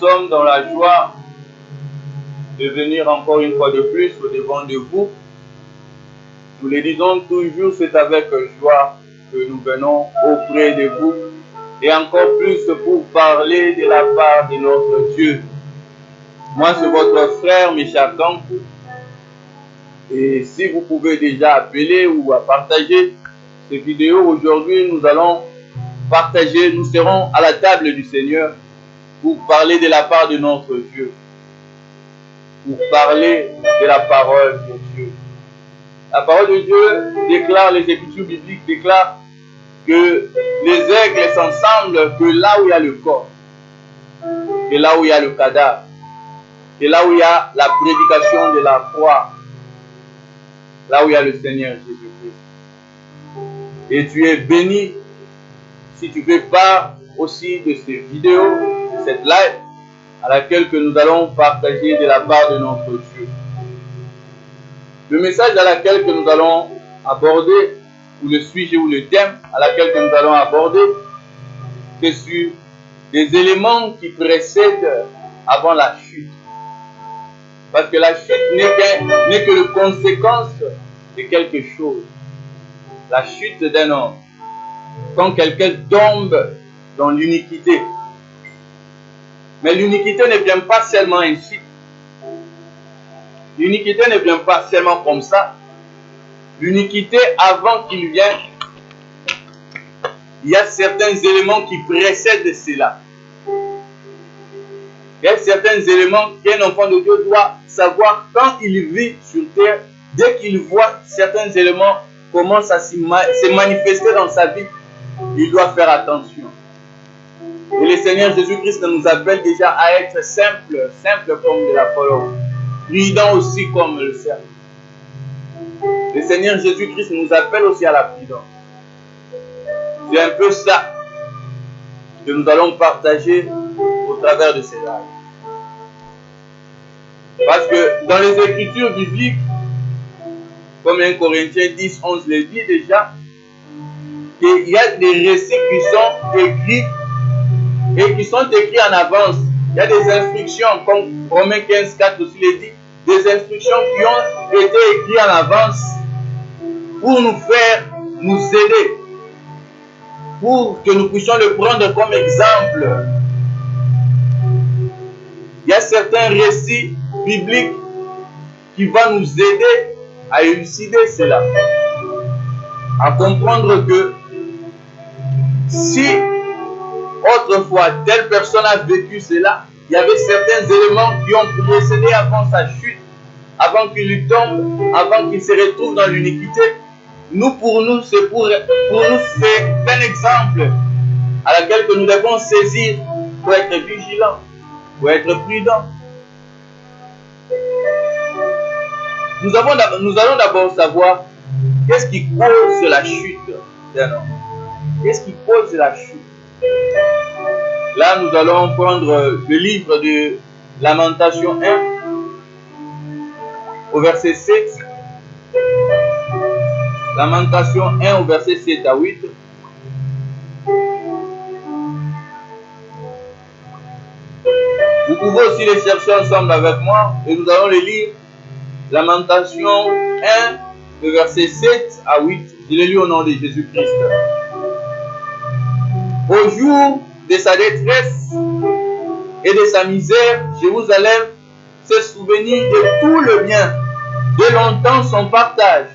sommes dans la joie de venir encore une fois de plus au devant de vous. Nous le disons toujours, c'est avec joie que nous venons auprès de vous et encore plus pour parler de la part de notre Dieu. Moi, c'est votre frère Michel Kankou. Et si vous pouvez déjà appeler ou à partager cette vidéo, aujourd'hui nous allons partager, nous serons à la table du Seigneur pour parler de la part de notre Dieu, pour parler de la parole de Dieu. La parole de Dieu déclare, les Écritures bibliques déclarent que les aigles s'ensemblent que là où il y a le corps, que là où il y a le cadavre, que là où il y a la prédication de la croix, là où il y a le Seigneur Jésus-Christ. Et tu es béni si tu fais part aussi de ces vidéos, de cette live à laquelle que nous allons partager de la part de notre Dieu. Le message à laquelle que nous allons aborder, ou le sujet ou le thème à laquelle que nous allons aborder, c'est sur des éléments qui précèdent avant la chute. Parce que la chute n'est que la conséquence de quelque chose. La chute d'un homme. Quand quelqu'un tombe dans l'iniquité. Mais l'iniquité ne vient pas seulement ainsi. L'iniquité ne vient pas seulement comme ça. L'iniquité, avant qu'il vienne, il y a certains éléments qui précèdent cela. Il y a certains éléments qu'un enfant de Dieu doit savoir quand il vit sur terre. Dès qu'il voit certains éléments commencent à se manifester dans sa vie, il doit faire attention. Et le Seigneur Jésus-Christ nous appelle déjà à être simple comme de la parole, prudent aussi comme le serpent. Le Seigneur Jésus-Christ nous appelle aussi à la prudence. C'est un peu ça que nous allons partager au travers de ces lives. Parce que dans les Écritures bibliques, comme 1 Corinthiens 10, 11 le dit déjà, qu'il y a des récits qui sont écrits et qui sont écrits en avance. Il y a des instructions, comme Romains 15, 4 aussi le dit, des instructions qui ont été écrites en avance pour nous faire, nous aider, pour que nous puissions le prendre comme exemple. Il y a certains récits bibliques qui vont nous aider à élucider cela, à comprendre que si autrefois telle personne a vécu cela, il y avait certains éléments qui ont précédé avant sa chute, avant qu'il lui tombe, avant qu'il se retrouve dans l'iniquité. Pour nous, c'est un exemple à laquelle que nous devons saisir pour être vigilants, pour être prudents. Nous allons d'abord savoir qu'est-ce qui cause la chute d'un homme. Qu'est-ce qui cause la chute? Là, nous allons prendre le livre de Lamentation 1, au verset 7. Lamentation 1, au verset 7 à 8. Vous pouvez aussi les chercher ensemble avec moi et nous allons les lire. Lamentation 1, le verset 7 à 8. Je les lis au nom de Jésus-Christ. Au jour de sa détresse et de sa misère, Jérusalem s'est souvenu de tout le bien, de longtemps son partage.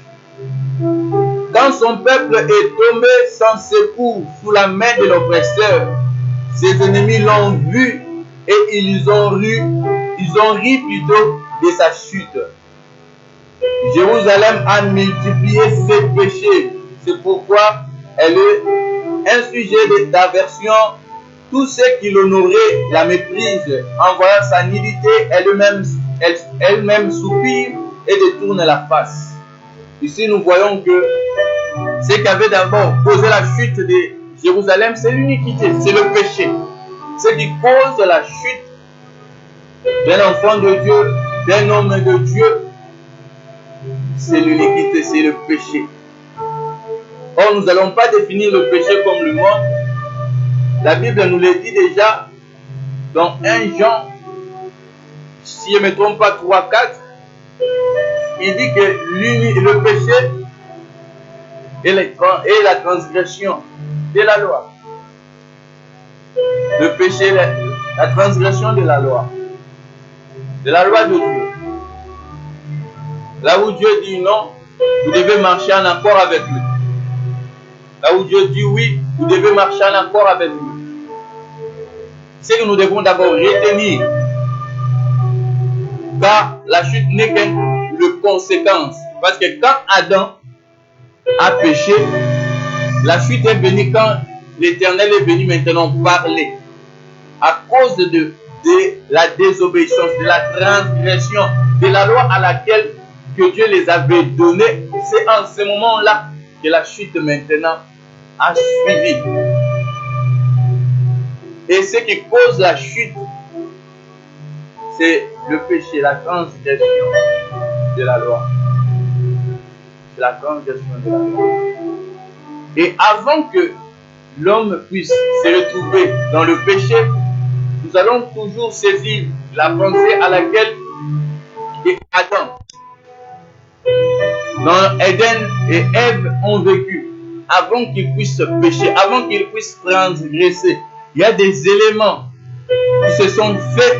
Quand son peuple est tombé sans secours sous la main de l'oppresseur, ses ennemis l'ont vu et ils ont ri plutôt de sa chute. Jérusalem a multiplié ses péchés, c'est pourquoi elle est un sujet d'aversion. Tous ceux qui l'honoraient la méprisent. En voyant sa nudité, elle-même soupire et détourne la face. Ici, nous voyons que ce qui avait d'abord causé la chute de Jérusalem, c'est l'iniquité, c'est le péché. Ce qui cause la chute d'un enfant de Dieu, d'un homme de Dieu, c'est l'iniquité, c'est le péché. Or, nous n'allons pas définir le péché comme le monde. La Bible nous le dit déjà dans 1 Jean, si je ne me trompe pas, 3-4, il dit que le péché et la transgression de la loi. Le péché, la transgression de la loi de Dieu. Là où Dieu dit non, vous devez marcher en accord avec lui. Là où Dieu dit oui, vous devez marcher en accord avec lui. C'est que nous devons d'abord retenir, car la chute n'est qu'une conséquence. Parce que quand Adam a péché, la chute est venue quand l'Éternel est venu maintenant parler. À cause de la désobéissance, de la transgression de la loi à laquelle que Dieu les avait donnés, c'est en ce moment-là que la chute maintenant a suivi. Et ce qui cause la chute, c'est le péché, la transgression de la loi. C'est la transgression de la loi. Et avant que l'homme puisse se retrouver dans le péché, nous allons toujours saisir la pensée à laquelle Adam, dans Éden et Ève ont vécu. Avant qu'ils puissent pécher, avant qu'ils puissent transgresser, il y a des éléments qui se sont faits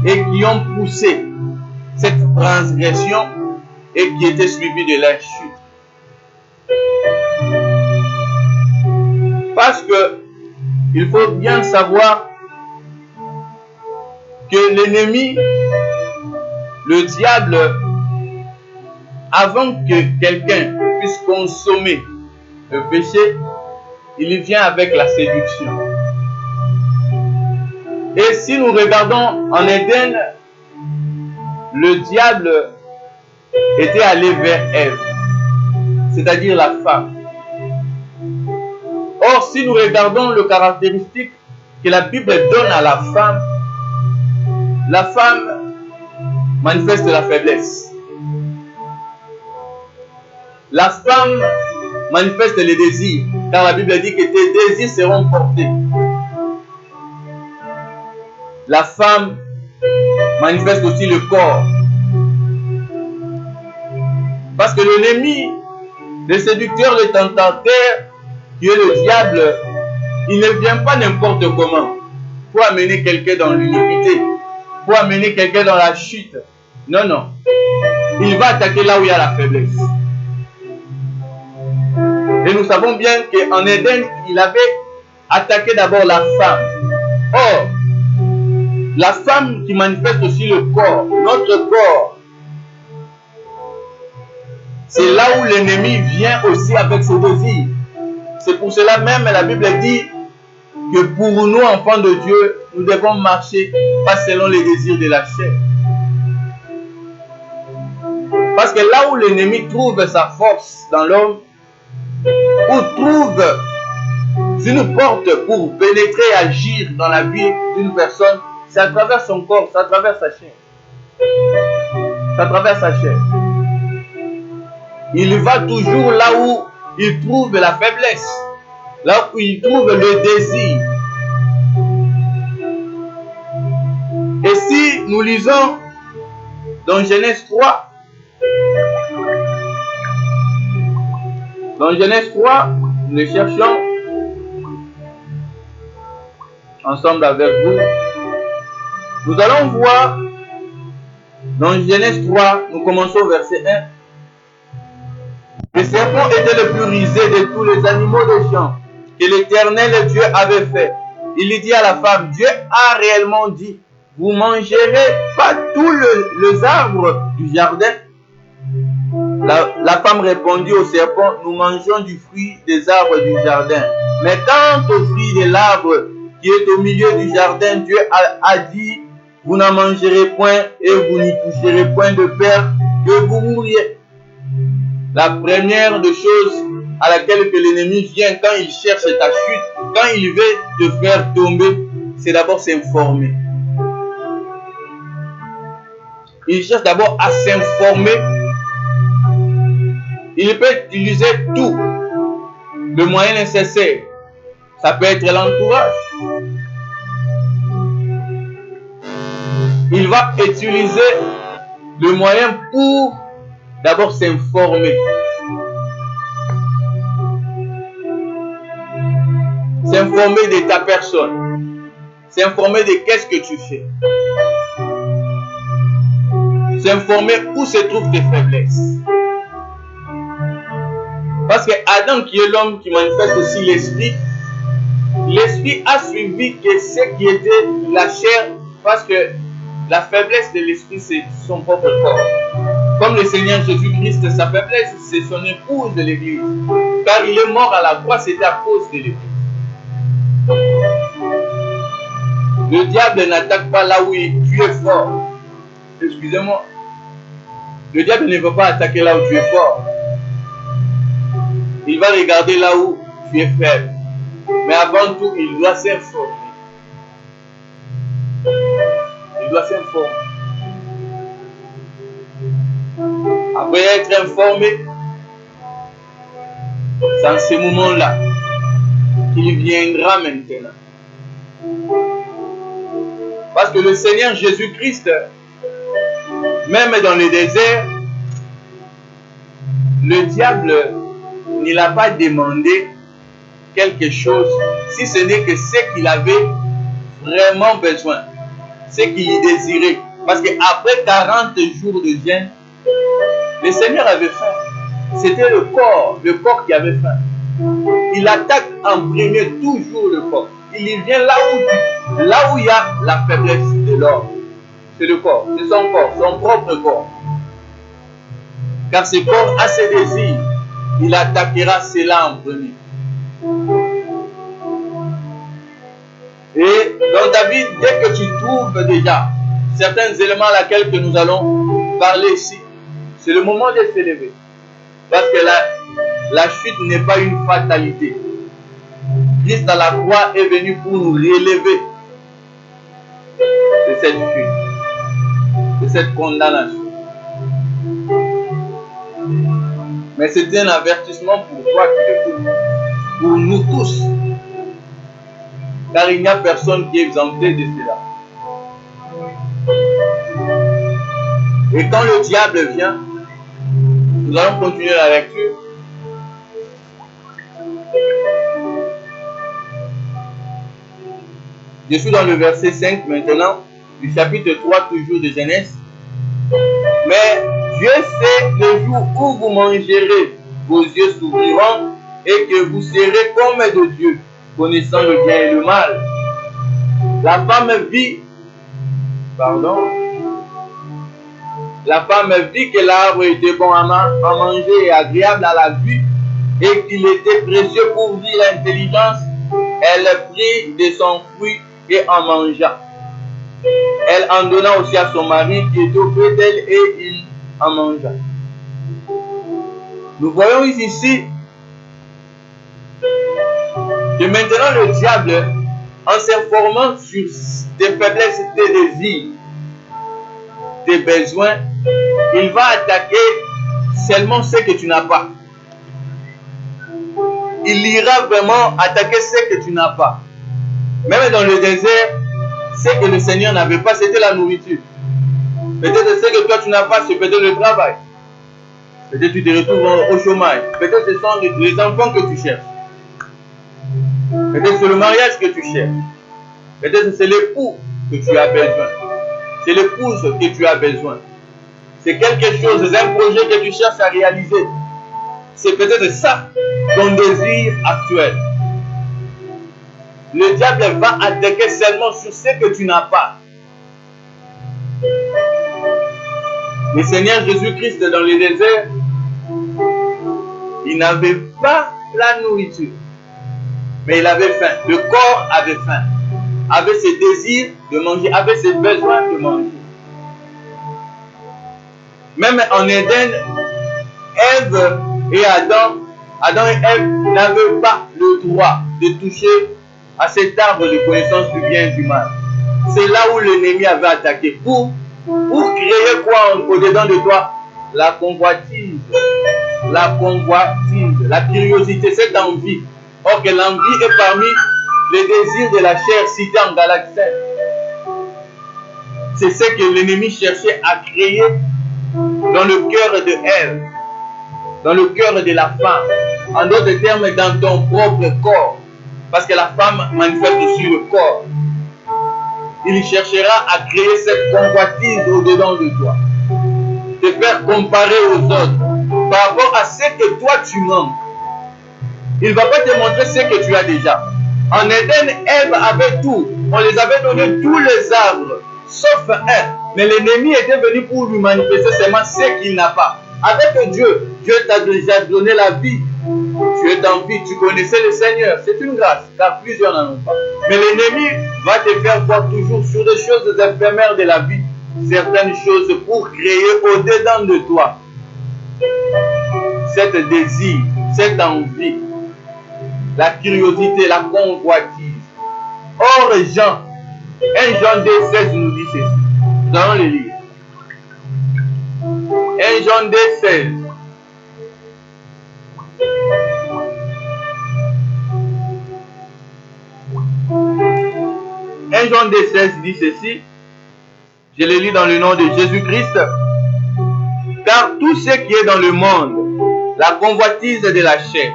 et qui ont poussé cette transgression et qui étaient suivis de la chute. Parce que il faut bien savoir que l'ennemi, le diable, avant que quelqu'un puisse consommer le péché, il vient avec la séduction. Et si nous regardons en Éden, le diable était allé vers Ève, c'est-à-dire la femme. Or, si nous regardons le caractéristique que la Bible donne à la femme manifeste la faiblesse. La femme manifeste les désirs, car la Bible dit que tes désirs seront portés. La femme manifeste aussi le corps. Parce que l'ennemi, le séducteur, le tentateur, qui est le diable, il ne vient pas n'importe comment pour amener quelqu'un dans l'iniquité, pour amener quelqu'un dans la chute. Non, non. Il va attaquer là où il y a la faiblesse. Et nous savons bien qu'en Éden, il avait attaqué d'abord la femme. Or, la femme qui manifeste aussi le corps, notre corps, c'est là où l'ennemi vient aussi avec ses désirs. C'est pour cela même la Bible dit que pour nous, enfants de Dieu, nous devons marcher pas selon les désirs de la chair. Parce que là où l'ennemi trouve sa force dans l'homme, ou trouve une porte pour pénétrer et agir dans la vie d'une personne, c'est à travers son corps, c'est à travers sa chair. C'est à travers sa chair. Il va toujours là où il trouve la faiblesse, là où il trouve le désir. Et si nous lisons dans Genèse 3, nous le cherchons ensemble avec vous. Nous allons voir dans Genèse 3, nous commençons au verset 1. Le serpent était le plus rusé de tous les animaux des champs que l'Éternel Dieu avait fait. Il dit à la femme, Dieu a réellement dit, vous mangerez pas tous les arbres du jardin. La femme répondit au serpent, nous mangeons du fruit des arbres du jardin. Mais quant au fruit de l'arbre qui est au milieu du jardin, Dieu a dit, vous n'en mangerez point et vous n'y toucherez point de peur que vous mouriez. La première des choses à laquelle que l'ennemi vient quand il cherche ta chute, quand il veut te faire tomber, c'est d'abord s'informer. Il cherche d'abord à s'informer. Il peut utiliser tout le moyen nécessaire. Ça peut être l'entourage. il va utiliser le moyen pour d'abord s'informer. S'informer de ta personne. S'informer de qu'est-ce que tu fais. S'informer où se trouvent tes faiblesses. Parce que Adam, qui est l'homme qui manifeste aussi l'esprit, l'esprit a suivi que ce qui était la chair, parce que la faiblesse de l'esprit, c'est son propre corps. Comme le Seigneur Jésus-Christ, sa faiblesse, c'est son épouse de l'Église. Car il est mort à la croix, c'était à cause de l'Église. Le diable n'attaque pas là où tu es fort. Excusez-moi. Le diable ne veut pas attaquer là où tu es fort. Il va regarder là où tu es faible. Mais avant tout, il doit s'informer. Il doit s'informer. Après être informé, c'est en ce moment-là qu'il viendra maintenant. Parce que le Seigneur Jésus-Christ, même dans le désert, le diable ne l'a pas demandé quelque chose, si ce n'est que ce qu'il avait vraiment besoin, ce qu'il désirait. Parce qu'après 40 jours de jeûne, le Seigneur avait faim. C'était le corps qui avait faim. Il attaque en premier toujours le corps. Il y vient là où il y a la faiblesse de l'homme. C'est le corps, c'est son corps, son propre corps. Car ce corps a ses désirs. Il attaquera cela en premier. Et dans ta vie, dès que tu trouves déjà certains éléments à laquelle que nous allons parler ici, c'est le moment de s'élever. Parce que la chute n'est pas une fatalité. Christ à la croix est venu pour nous relever de cette chute, de cette condamnation. Mais c'est un avertissement pour toi qui l'écoutes, pour nous tous. Car il n'y a personne qui est exempté de cela. Et quand le diable vient, nous allons continuer la lecture. Je suis dans le verset 5 maintenant, du chapitre 3 toujours de Genèse. Mais Dieu sait le jour où vous mangerez, vos yeux s'ouvriront et que vous serez comme de Dieu, connaissant le bien et le mal. La femme vit que l'arbre était bon à manger et agréable à la vue et qu'il était précieux pour ouvrir l'intelligence. Elle prit de son fruit et en mangea. Elle en donna aussi à son mari qui était auprès d'elle et il en mangea. Nous voyons ici que maintenant le diable, en s'informant sur tes faiblesses, tes désirs, tes besoins, il va attaquer seulement ce que tu n'as pas. Il ira vraiment attaquer ce que tu n'as pas. Même dans le désert, ce que le Seigneur n'avait pas, c'était la nourriture. Peut-être ce que toi tu n'as pas, c'est peut-être le travail. Peut-être tu te retrouves au chômage. Peut-être ce sont les enfants que tu cherches. Peut-être c'est le mariage que tu cherches. Peut-être c'est l'époux que tu as besoin. C'est l'épouse que tu as besoin. C'est quelque chose, c'est un projet que tu cherches à réaliser. C'est peut-être ça, ton désir actuel. Le diable va attaquer seulement sur ce que tu n'as pas. Le Seigneur Jésus-Christ dans le désert, il n'avait pas la nourriture, mais il avait faim. Le corps avait faim, avait ses désirs de manger, avait ses besoins de manger. Même en Éden, Ève et Adam et Ève n'avaient pas le droit de toucher à cet arbre de connaissance du bien et du mal. C'est là où l'ennemi avait attaqué. Pour créer quoi au-dedans de toi? La convoitise, la curiosité, cette envie. Or que l'envie est parmi les désirs de la chair cités en Galates 7. c'est ce que l'ennemi cherchait à créer dans le cœur de Ève, dans le cœur de la femme. En d'autres termes, dans ton propre corps. Parce que la femme manifeste sur le corps. Il cherchera à créer cette convoitise au-dedans de toi. Te faire comparer aux autres par rapport à ce que toi tu manques. Il ne va pas te montrer ce que tu as déjà. En Éden, Ève avait tout. On les avait donné tous les arbres, sauf un. Mais l'ennemi était venu pour lui manifester seulement ce qu'il n'a pas. Avec Dieu, Dieu t'a déjà donné la vie. Tu es en vie, tu connaissais le Seigneur. C'est une grâce, car plusieurs n'en ont pas. Mais l'ennemi va te faire voir toujours sur des choses éphémères de la vie, certaines choses pour créer au-dedans de toi cet désir, cette envie, la curiosité, la convoitise. Or, Jean 1 Jean 2,16 nous dit ceci. Nous allons le lire. 1 Jean 2,16. Jean 2,16 dit ceci. Je le lis dans le nom de Jésus-Christ. Car tout ce qui est dans le monde, la convoitise de la chair,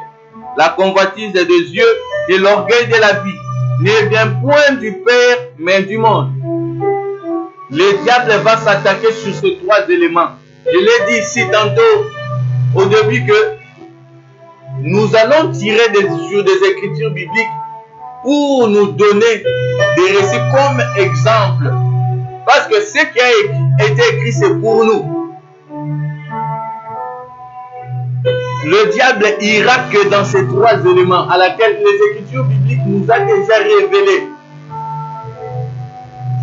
la convoitise des yeux et l'orgueil de la vie, ne vient point du Père, mais du monde. Le diable va s'attaquer sur ces trois éléments. Je l'ai dit ici tantôt au début que nous allons tirer sur des écritures bibliques pour nous donner des récits comme exemple. Parce que ce qui a été écrit, c'est pour nous. Le diable ira que dans ces trois éléments à laquelle les écritures bibliques nous a déjà révélé.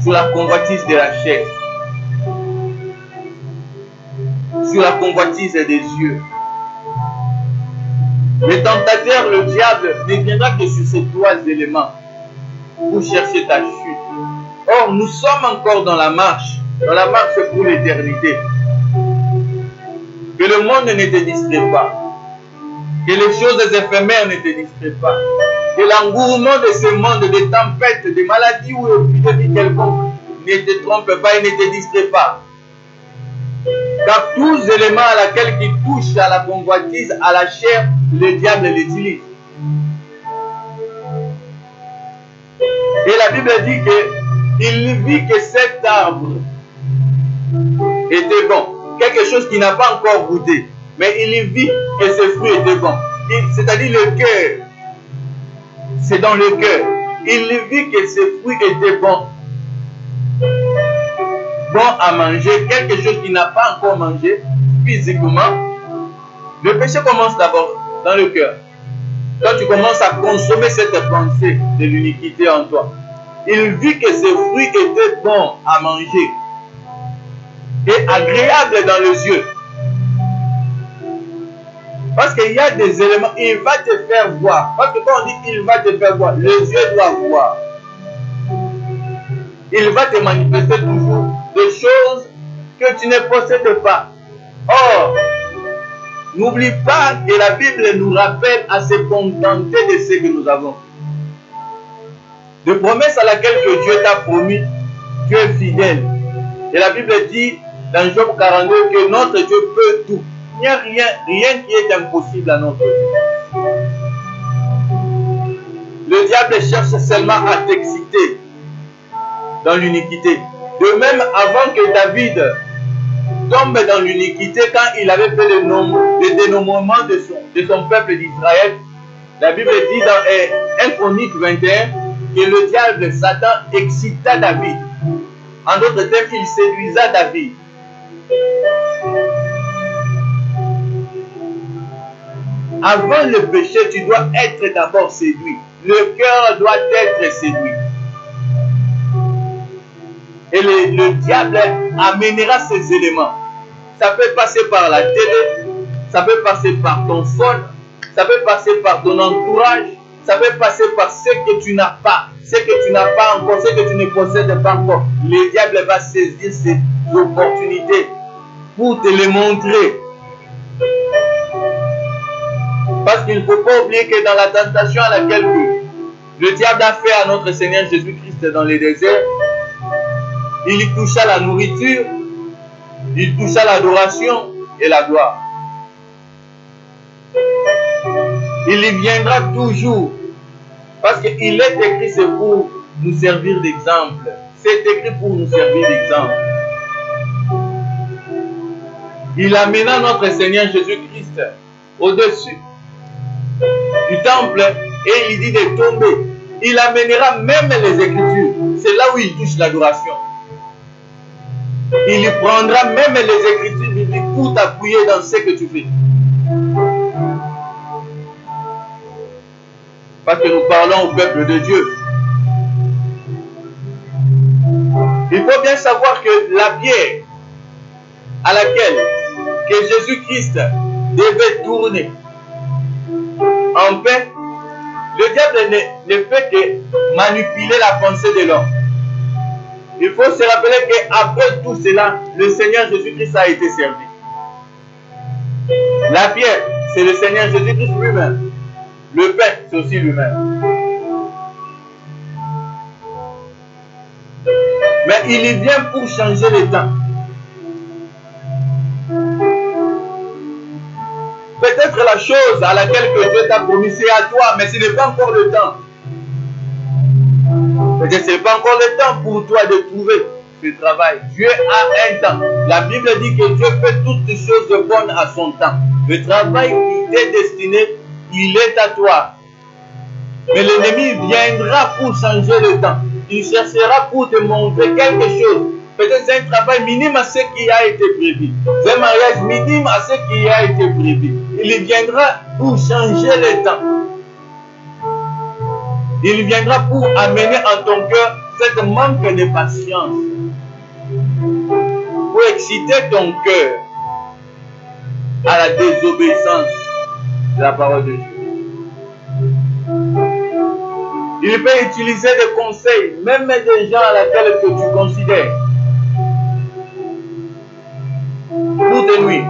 Sur la convoitise de la chair, sur la convoitise des yeux. Le tentateur, le diable, ne viendra que sur ces trois éléments pour chercher ta chute. Or, nous sommes encore dans la marche pour l'éternité. Que le monde ne te distrait pas. Que les choses éphémères ne te distraient pas. Que l'engouement de ce monde, de tempêtes, de maladies ou d'épidémies quelconques ne te trompe pas et ne te distrait pas. Car tous les éléments à laquelle qui touchent à la convoitise, à la chair, le diable les utilise. Et la Bible dit qu'il vit que cet arbre était bon. Quelque chose qu'il n'a pas encore goûté. Mais il vit que ce fruit était bon. C'est-à-dire le cœur. C'est dans le cœur. Il vit que ce fruit était bon. Bon à manger. Quelque chose qu'il n'a pas encore mangé physiquement. Le péché commence d'abord dans le cœur. Quand tu commences à consommer cette pensée de l'iniquité en toi. Il vit que ce fruit était bon à manger. Et agréable dans les yeux. Parce qu'il y a des éléments, il va te faire voir. Parce que quand on dit il va te faire voir, les yeux doivent voir. Il va te manifester toujours des choses que tu ne possèdes pas. Or, n'oublie pas que la Bible nous rappelle à se contenter de ce que nous avons. De promesses à laquelle que Dieu t'a promis, Dieu est fidèle. Et la Bible dit dans Job 42 que notre Dieu peut tout. Il n'y a rien qui est impossible à notre Dieu. Le diable cherche seulement à t'exciter dans l'iniquité. De même, avant que David tombe dans l'iniquité, quand il avait fait le dénombrement de son peuple d'Israël, la Bible dit dans 1 Chronique 21 que le diable, Satan, excita David. En d'autres termes, il séduisa David. Avant le péché, tu dois être d'abord séduit. Le cœur doit être séduit. Et le diable amènera ces éléments. Ça peut passer par la télé, ça peut passer par ton phone, ça peut passer par ton entourage, ça peut passer par ce que tu n'as pas, ce que tu n'as pas encore, ce que tu ne possèdes pas encore. Le diable va saisir ces opportunités pour te les montrer. Parce qu'il ne faut pas oublier que dans la tentation à laquelle le diable a fait à notre Seigneur Jésus-Christ dans le désert, il y toucha la nourriture, il toucha l'adoration et la gloire. Il y viendra toujours. Parce qu'il est écrit, c'est pour nous servir d'exemple. C'est écrit pour nous servir d'exemple. Il amena notre Seigneur Jésus-Christ au-dessus du temple et il dit de tomber. Il amènera même les Écritures. C'est là où il touche l'adoration. Il y prendra même les Écritures bibliques pour t'appuyer dans ce que tu fais. Parce que nous parlons au peuple de Dieu. Il faut bien savoir que la pierre à laquelle que Jésus-Christ devait tourner en paix, le diable ne fait que manipuler la pensée de l'homme. Il faut se rappeler qu'après tout cela, le Seigneur Jésus-Christ a été servi. La pierre, c'est le Seigneur Jésus-Christ lui-même. Le pain, c'est aussi lui-même. Mais il y vient pour changer les temps. Peut-être la chose à laquelle que Dieu t'a promis, c'est à toi, mais ce n'est pas encore le temps. Peut-être ce n'est pas encore le temps pour toi de trouver ce travail. Dieu a un temps. La Bible dit que Dieu fait toutes choses de bonnes à son temps. Le travail qui t'est destiné, il est à toi. Mais l'ennemi viendra pour changer le temps. Il cherchera pour te montrer quelque chose. Peut-être c'est un travail minime à ce qui a été prévu. C'est un mariage minime à ce qui a été prévu. Il viendra pour changer le temps. Il viendra pour amener en ton cœur cette manque de patience. Pour exciter ton cœur à la désobéissance de la parole de Dieu. Il peut utiliser des conseils, même des gens à laquelle que tu considères, pour te nuire.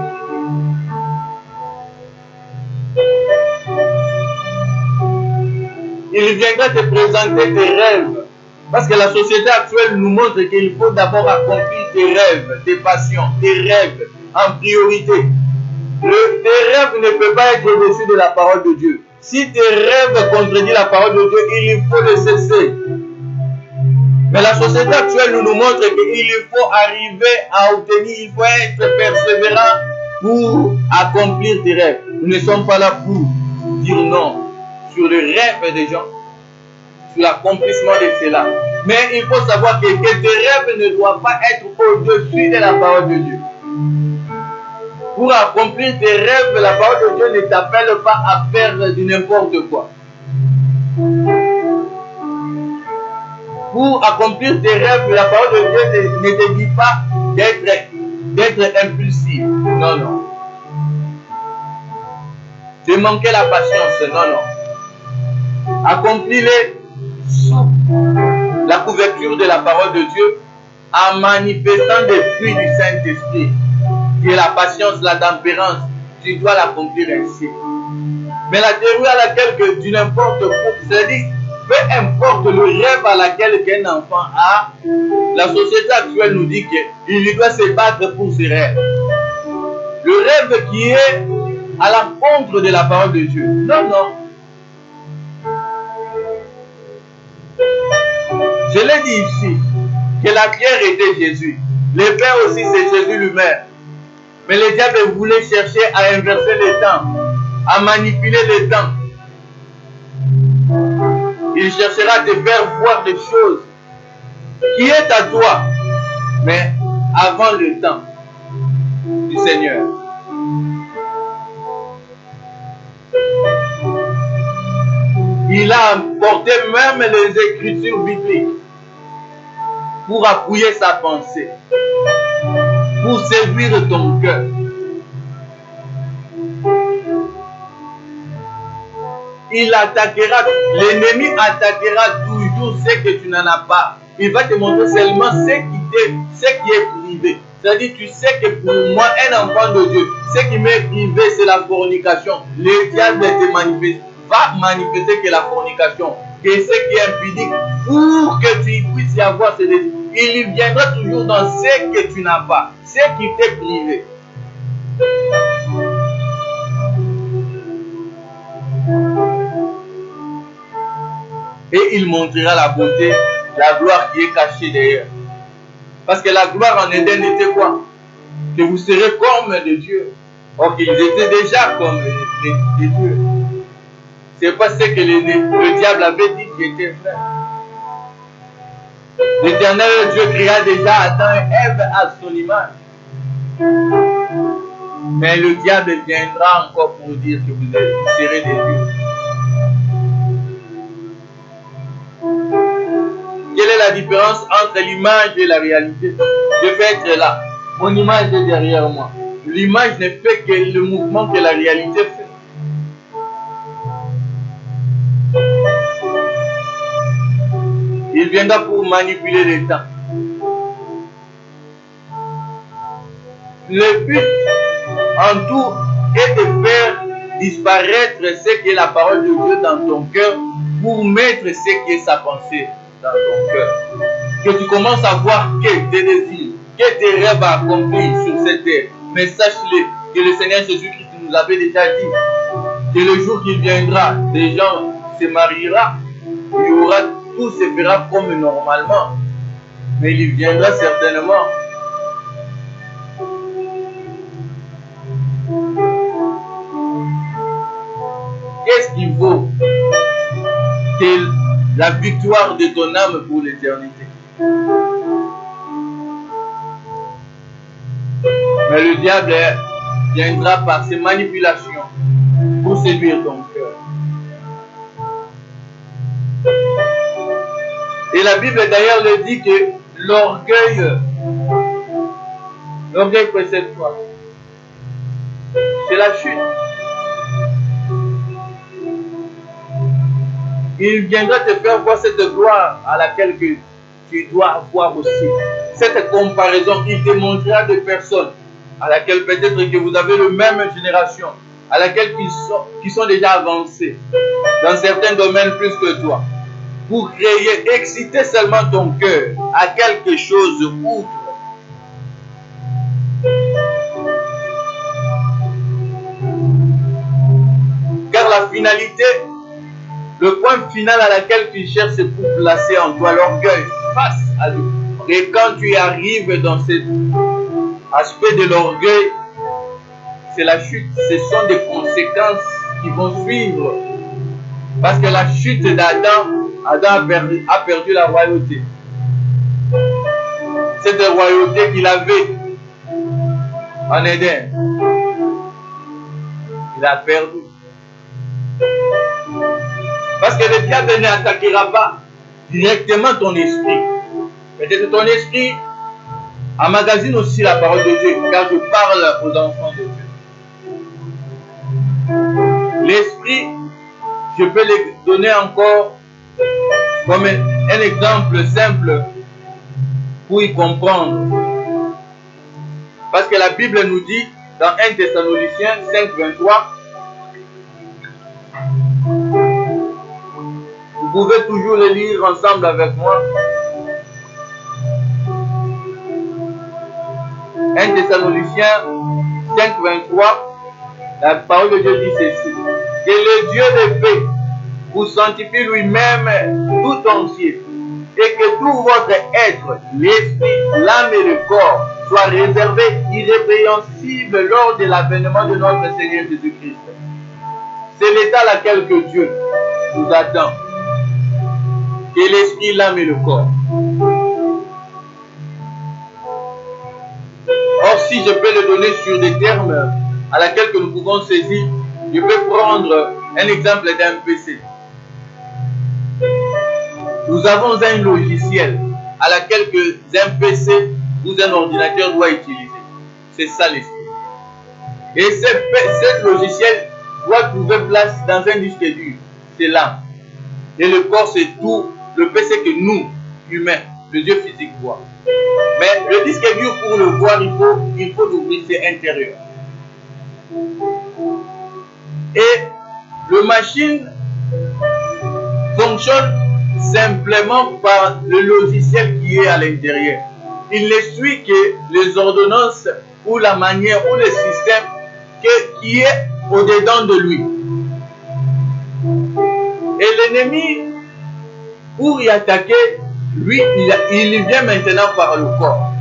Il viendra te présenter tes rêves. Parce que la société actuelle nous montre qu'il faut d'abord accomplir tes rêves, tes passions, tes rêves en priorité. Tes rêves ne peuvent pas être au-dessus de la parole de Dieu. Si tes rêves contredisent la parole de Dieu, il faut les cesser. Mais la société actuelle nous montre qu'il faut arriver à obtenir, il faut être persévérant pour accomplir tes rêves. Nous ne sommes pas là pour dire non sur le rêve des gens, sur l'accomplissement de cela. Mais il faut savoir que tes rêves ne doivent pas être au-dessus de la parole de Dieu. Pour accomplir tes rêves, la parole de Dieu ne t'appelle pas à faire du n'importe quoi. Pour accomplir tes rêves, la parole de Dieu ne te dit pas d'être impulsif. Non, non. De manquer la patience. Non, non. Accomplis-les sous la couverture de la parole de Dieu en manifestant des fruits du Saint-Esprit, qui est la patience, la tempérance. Tu dois l'accomplir ainsi. Mais la théorie à laquelle que du n'importe quoi, c'est-à-dire, peu importe le rêve à laquelle qu'un enfant a, la société actuelle nous dit qu'il doit se battre pour ses rêves. Le rêve qui est à l'encontre de la parole de Dieu. Non, non. Je l'ai dit ici, que la pierre était Jésus. Le pain aussi, c'est Jésus lui-même. Mais le diable voulait chercher à inverser les temps, à manipuler les temps. Il cherchera à te faire voir des choses qui est à toi, mais avant le temps du Seigneur. Il a apporté même les Écritures bibliques pour appuyer sa pensée, pour séduire ton cœur. Il attaquera, l'ennemi attaquera toujours ce que tu n'en as pas. Il va te montrer seulement ce qui est privé. C'est-à-dire, tu sais que pour moi, un enfant de Dieu, ce qui m'est privé, c'est la fornication. Le diable va manifester que la fornication, que ce qui est impudique, pour que tu puisses y avoir ces désirs. il viendra toujours dans ce que tu n'as pas, ce qui t'est privé. Et il montrera la beauté, la gloire qui est cachée derrière. Parce que la gloire en Éden était quoi? Que vous serez comme de Dieu. Or qu'ils étaient déjà comme des dieux. C'est pas ce que le diable avait dit qui était vrai. L'Éternel Dieu créa déjà Adam et Ève à son image. Mais le diable viendra encore pour dire que vous serez des dieux. Quelle est la différence entre l'image et la réalité? Je peux être là. Mon image est derrière moi. L'image ne fait que le mouvement que la réalité fait. Il viendra pour manipuler les temps. Le but en tout est de faire disparaître ce qui est la parole de Dieu dans ton cœur pour mettre ce qui est sa pensée dans ton cœur. Que tu commences à voir que tes désirs, que tes rêves accomplis sur cette terre. Mais sache-le que le Seigneur Jésus-Christ nous avait déjà dit que le jour qu'il viendra, des gens se mariera, il y aura, tout se fera comme normalement. Mais il viendra certainement. Qu'est-ce qu'il vaut que la victoire de ton âme pour l'éternité? Mais le diable viendra par ses manipulations pour séduire ton cœur. Et la Bible d'ailleurs le dit que l'orgueil précède quoi? C'est la chute. Il viendra te faire voir cette gloire à laquelle tu dois avoir aussi. Cette comparaison, il te montrera des personnes à laquelle peut-être que vous avez la même génération, à laquelle qui sont déjà avancés dans certains domaines plus que toi, pour créer, exciter seulement ton cœur à quelque chose outre. Car la finalité, le point final à laquelle tu cherches, c'est pour placer en toi l'orgueil face à lui. Et quand tu arrives dans cet aspect de l'orgueil, c'est la chute. Ce sont des conséquences qui vont suivre. Parce que la chute d'Adam, Adam a perdu la royauté. Cette royauté qu'il avait en Éden, il a perdu. Parce que le diable n'attaquera pas directement ton esprit. Peut-être ton esprit emmagasine aussi la parole de Dieu, car je parle aux enfants de Dieu. L'esprit, je peux le donner encore comme un exemple simple pour y comprendre. Parce que la Bible nous dit dans 1 Thessaloniciens 5, 23, vous pouvez toujours le lire ensemble avec moi. 1 Thessaloniciens 5, 23, la parole de Dieu dit ceci: que le Dieu de paix vous sanctifie lui-même tout entier, et que tout votre être, l'esprit, l'âme et le corps, soient réservés irrépréhensibles lors de l'avènement de notre Seigneur Jésus-Christ. C'est l'état à laquelle que Dieu nous attend. Que l'esprit, l'âme et le corps. Or, si je peux le donner sur des termes à laquelle que nous pouvons saisir, je peux prendre un exemple d'un PC. Nous avons un logiciel à laquelle que un PC ou un ordinateur doit utiliser. C'est ça l'esprit. Et ce logiciel doit trouver place dans un disque dur. C'est l'âme. Et le corps, c'est tout le PC que nous, humains, le Dieu physique, voit. Mais le disque dur, pour le voir, il faut l'ouvrir, c'est intérieur. Et le machine fonctionne simplement par le logiciel qui est à l'intérieur. Il ne suit que les ordonnances ou la manière ou le système qui est au-dedans de lui. Et l'ennemi, pour y attaquer, lui, il vient maintenant par le corps.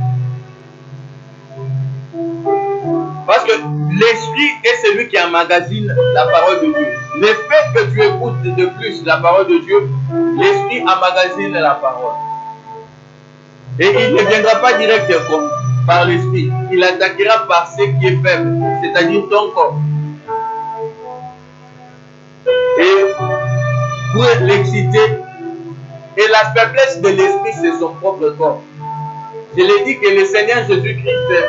Parce que l'esprit est celui qui emmagasine la parole de Dieu. Le fait que tu écoutes de plus la parole de Dieu, l'esprit emmagasine la parole. Et il ne viendra pas direct comme par l'esprit. Il attaquera par ce qui est faible, c'est-à-dire ton corps. Et pour l'exciter, et la faiblesse de l'esprit, c'est son propre corps. Je l'ai dit que le Seigneur Jésus-Christ,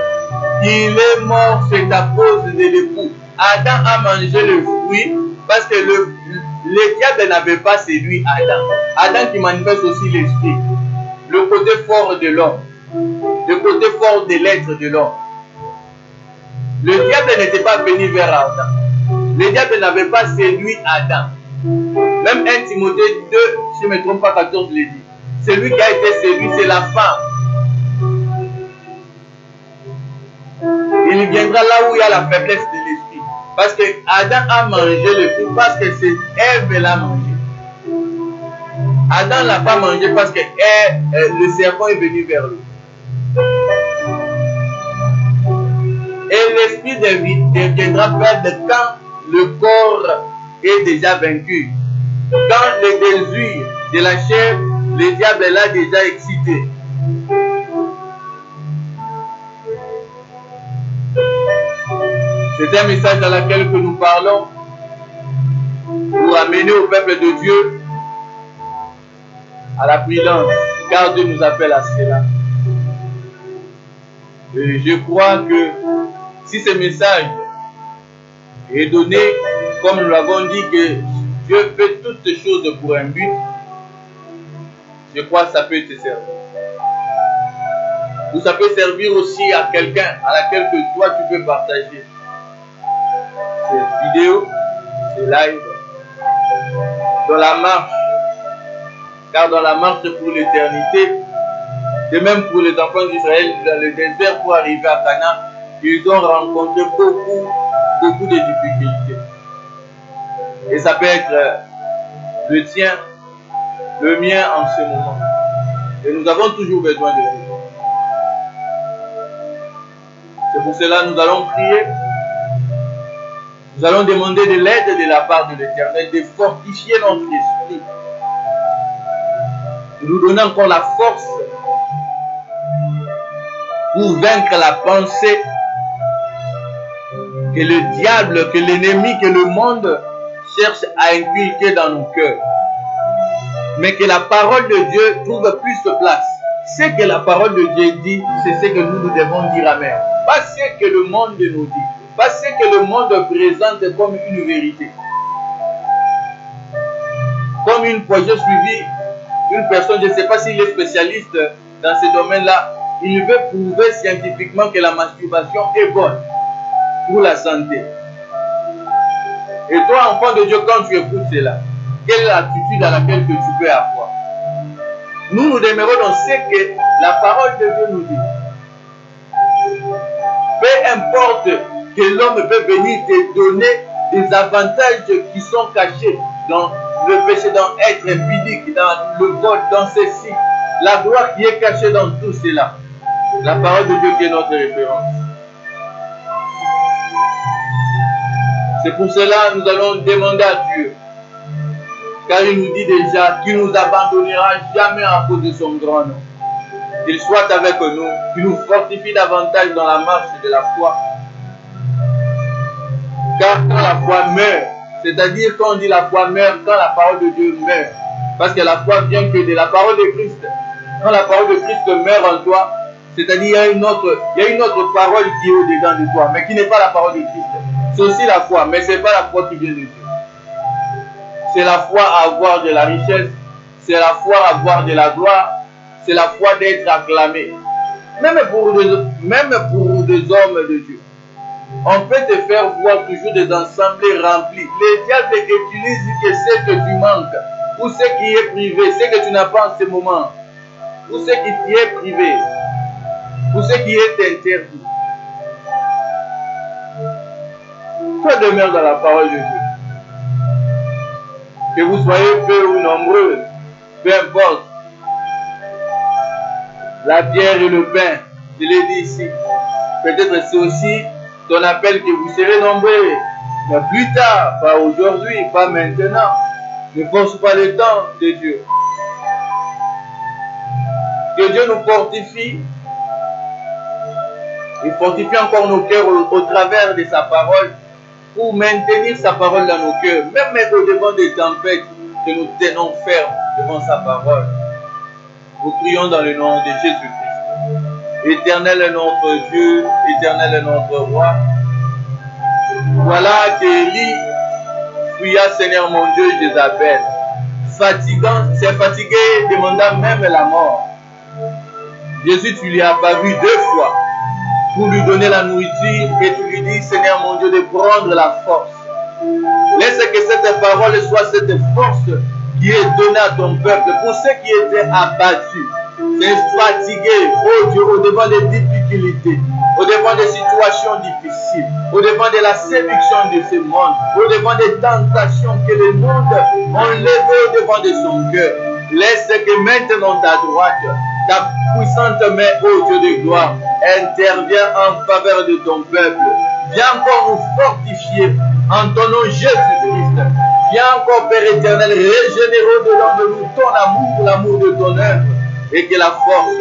il est mort, c'est à cause de l'époux. Adam a mangé le fruit parce que le diable n'avait pas séduit Adam. Adam qui manifeste aussi l'esprit, le côté fort de l'homme, le côté fort de l'être de l'homme. Le diable n'était pas venu vers Adam. Le diable n'avait pas séduit Adam. Même 1 Timothée 2, si je ne me trompe pas, 14 le dit. Celui qui a été séduit, c'est la femme. Il viendra là où il y a la faiblesse de l'esprit. Parce que Adam a mangé le fruit parce que c'est Ève l'a mangé. Adam ne l'a pas mangé parce que le serpent est venu vers lui. Et l'esprit deviendra faible quand le corps est déjà vaincu. Quand le désir de la chair, le diable l'a déjà excité. C'est un message dans lequel que nous parlons pour amener au peuple de Dieu à la prudence, car Dieu nous appelle à cela. Et je crois que si ce message est donné, comme nous l'avons dit, que Dieu fait toutes choses pour un but, je crois que ça peut te servir. Ou ça peut servir aussi à quelqu'un à laquelle que toi tu peux partager cette vidéo, ce live, dans la marche. Car dans la marche pour l'éternité, de même pour les enfants d'Israël dans le désert pour arriver à Canaan, ils ont rencontré beaucoup de difficultés. Et ça peut être le tien, le mien en ce moment. Et nous avons toujours besoin de lui. C'est pour cela que nous allons prier. Nous allons demander de l'aide de la part de l'Éternel, de fortifier notre esprit. De nous donner encore la force pour vaincre la pensée que le diable, que l'ennemi, que le monde cherche à inculquer dans nos cœurs. Mais que la parole de Dieu trouve plus de place. Ce que la parole de Dieu dit, c'est ce que nous devons dire amen. Pas ce que le monde nous dit. Pas ce que le monde présente comme une vérité. Comme une fois, j'ai suivi une personne, je ne sais pas s'il est spécialiste dans ce domaine-là, il veut prouver scientifiquement que la masturbation est bonne pour la santé. Et toi, enfant de Dieu, quand tu écoutes cela, quelle est l'attitude à laquelle que tu peux avoir? Nous demeurons dans ce que la parole de Dieu nous dit. Peu importe que l'homme peut venir te donner des avantages qui sont cachés dans le péché, dans être impudique, dans le vol, dans ceci. La gloire qui est cachée dans tout cela. La parole de Dieu qui est notre référence. C'est pour cela que nous allons demander à Dieu. Car il nous dit déjà qu'il ne nous abandonnera jamais à cause de son grand nom. Qu'il soit avec nous, qu'il nous fortifie davantage dans la marche de la foi. Car quand la foi meurt, c'est-à-dire quand on dit la foi meurt, quand la parole de Dieu meurt, parce que la foi vient que de la parole de Christ. Quand la parole de Christ meurt en toi, c'est-à-dire il y a une autre parole qui est au-dedans de toi, mais qui n'est pas la parole de Christ. C'est aussi la foi, mais ce n'est pas la foi qui vient de Dieu. C'est la foi à avoir de la richesse, c'est la foi à avoir de la gloire, c'est la foi d'être acclamé. Même pour des hommes de Dieu. On peut te faire voir toujours des assemblées remplies. Le diable utilise que ce que tu manques Pour ce qui est privé, ce que tu n'as pas en ce moment, pour ce qui t'y est privé, pour ce qui est interdit. Toi demeure dans la parole de Dieu. Que vous soyez peu ou nombreux, peu importe. La pierre et le pain, je l'ai dit ici. Peut-être c'est aussi ton appel que vous serez nombreux. Mais plus tard, pas aujourd'hui, pas maintenant. Ne force pas le temps de Dieu. Que Dieu nous fortifie. Il fortifie encore nos cœurs au travers de sa parole pour maintenir sa parole dans nos cœurs. Même au-devant des tempêtes, que nous tenons fermes devant sa parole. Nous prions dans le nom de Jésus-Christ. Éternel est notre Dieu, éternel est notre roi. Voilà qu'Élie pria, Seigneur mon Dieu, Jézabel. C'est fatigué, demandant même la mort. Jésus, tu lui as apparu 2 fois pour lui donner la nourriture et tu lui dis, Seigneur mon Dieu, de prendre la force. Laisse que cette parole soit cette force qui est donnée à ton peuple pour ceux qui étaient abattus, fatigués, oh Dieu, au-devant des difficultés, au-devant des situations difficiles, au-devant de la séduction de ce monde, au-devant des tentations que le monde a enlevées au-devant de son cœur. Laisse que maintenant ta droite, ta puissante main, ô Dieu de gloire, intervient en faveur de ton peuple. Viens encore nous fortifier en ton nom Jésus-Christ. Viens encore, Père éternel, régénérer au-dedans de nous ton amour, l'amour de ton œuvre, et que la force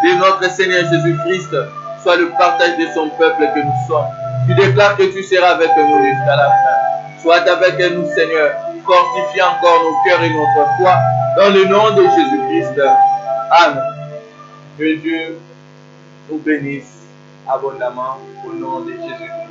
de notre Seigneur Jésus-Christ soit le partage de son peuple que nous sommes. Tu déclares que tu seras avec nous jusqu'à la fin. Sois avec nous, Seigneur. Fortifie encore nos cœurs et notre foi dans le nom de Jésus-Christ. Amen. Que Dieu nous bénisse abondamment au nom de Jésus-Christ.